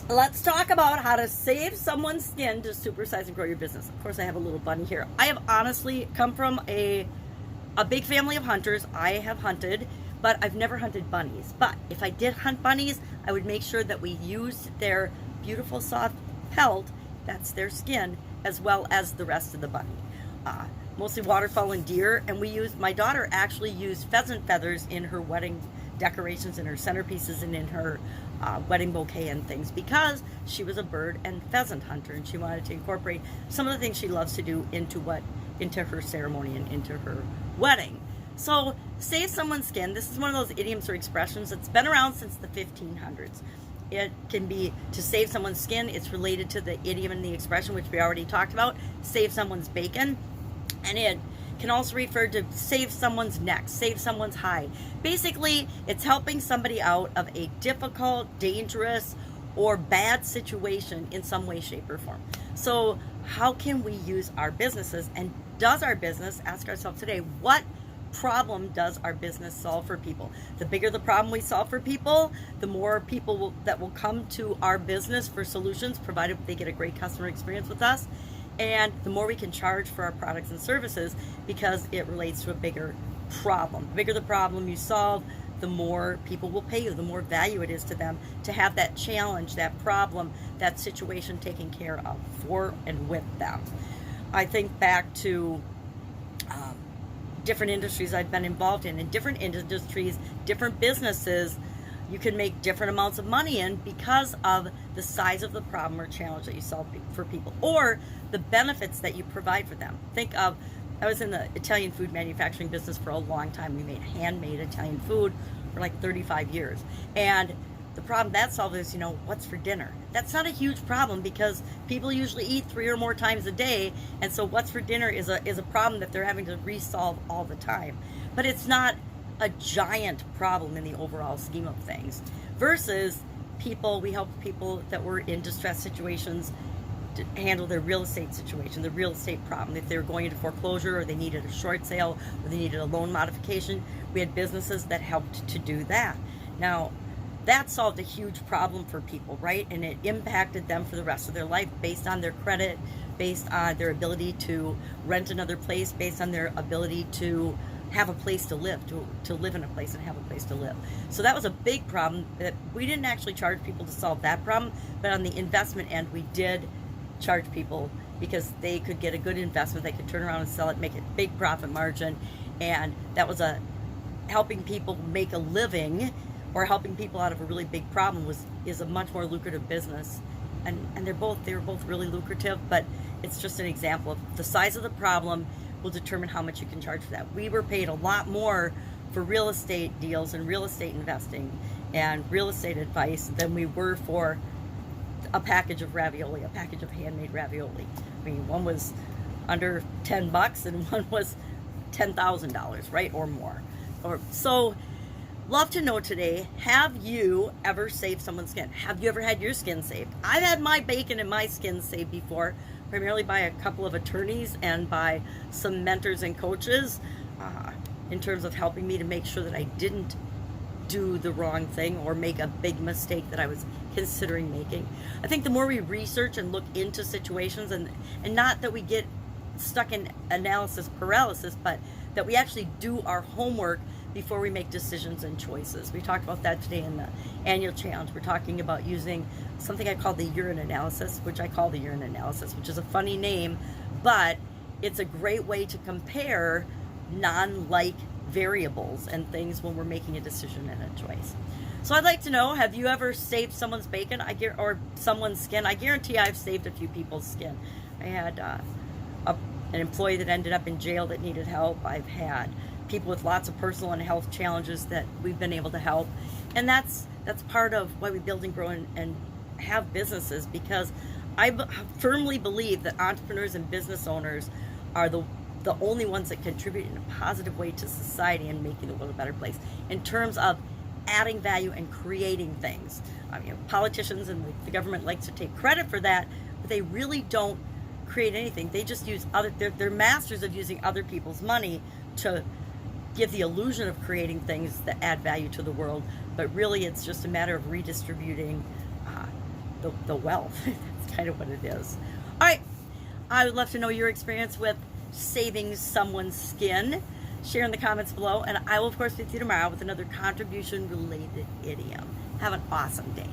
Let's talk about how to save someone's skin to supersize and grow your business. Of course, I have a little bunny here. I have honestly come from a big family of hunters. I have hunted, but I've never hunted bunnies. But if I did hunt bunnies, I would make sure that we used their beautiful soft pelt, that's their skin, as well as the rest of the bunny. Mostly waterfowl and deer, and my daughter actually used pheasant feathers in her wedding decorations, in her centerpieces, and in her wedding bouquet and things, because she was a bird and pheasant hunter, and she wanted to incorporate some of the things she loves to do into her ceremony and into her wedding. So save someone's skin. This is one of those idioms or expressions that's been around since the 1500s. It can be to save someone's skin. It's related to the idiom and the expression, which we already talked about, save someone's bacon. And it can also refer to save someone's neck, save someone's hide. Basically, it's helping somebody out of a difficult, dangerous, or bad situation in some way, shape, or form. So how can we use our businesses, and does our business, ask ourselves today, what problem does our business solve for people? The bigger the problem we solve for people, the more people that will come to our business for solutions, provided they get a great customer experience with us. And the more we can charge for our products and services, because it relates to a bigger problem. The bigger the problem you solve, the more people will pay you, the more value it is to them to have that challenge, that problem, that situation taken care of for and with them. I think back to different industries I've been involved in different industries, different businesses, you can make different amounts of money in because of the size of the problem or challenge that you solve for people, or the benefits that you provide for them. Think of, I was in the Italian food manufacturing business for a long time. We made handmade Italian food for like 35 years. And the problem that solved is, what's for dinner? That's not a huge problem because people usually eat 3 or more times a day. And so what's for dinner is a problem that they're having to resolve all the time. But it's not a giant problem in the overall scheme of things. Versus we help people that were in distressed situations to handle their real estate situation, the real estate problem. If they were going into foreclosure, or they needed a short sale, or they needed a loan modification, we had businesses that helped to do that. Now, that solved a huge problem for people, right? And it impacted them for the rest of their life based on their credit, based on their ability to rent another place, based on their ability to have a place to live, to live in a place and have a place to live. So that was a big problem that we didn't actually charge people to solve that problem, but on the investment end, we did charge people because they could get a good investment, they could turn around and sell it, make a big profit margin, and that was helping people make a living, or helping people out of a really big problem is a much more lucrative business. And they were both really lucrative, but it's just an example of the size of the problem will determine how much you can charge for that. We were paid a lot more for real estate deals and real estate investing and real estate advice than we were for a package of ravioli, a package of handmade ravioli. I mean, one was under $10 and one was $10,000, right, or more. So love to know today, have you ever saved someone's skin? Have you ever had your skin saved? I've had my bacon and my skin saved before, primarily by a couple of attorneys and by some mentors and coaches in terms of helping me to make sure that I didn't do the wrong thing or make a big mistake that I was considering making. I think the more we research and look into situations, and not that we get stuck in analysis paralysis, but that we actually do our homework before we make decisions and choices. We talked about that today in the annual challenge. We're talking about using something I call the urine analysis, which is a funny name, but it's a great way to compare non-like variables and things when we're making a decision and a choice. So I'd like to know, have you ever saved someone's bacon or someone's skin? I guarantee I've saved a few people's skin. I had an employee that ended up in jail that needed help. I've had people with lots of personal and health challenges that we've been able to help. And that's part of why we build and grow and have businesses, because I firmly believe that entrepreneurs and business owners are the only ones that contribute in a positive way to society and making the world a better place in terms of adding value and creating things. I mean, politicians and the government likes to take credit for that, but they really don't create anything. They just use they're masters of using other people's money to give the illusion of creating things that add value to the world, but really it's just a matter of redistributing the wealth. That's kind of what it is. All right. I would love to know your experience with saving someone's skin. Share in the comments below, and I will, of course, be with you tomorrow with another contribution-related idiom. Have an awesome day.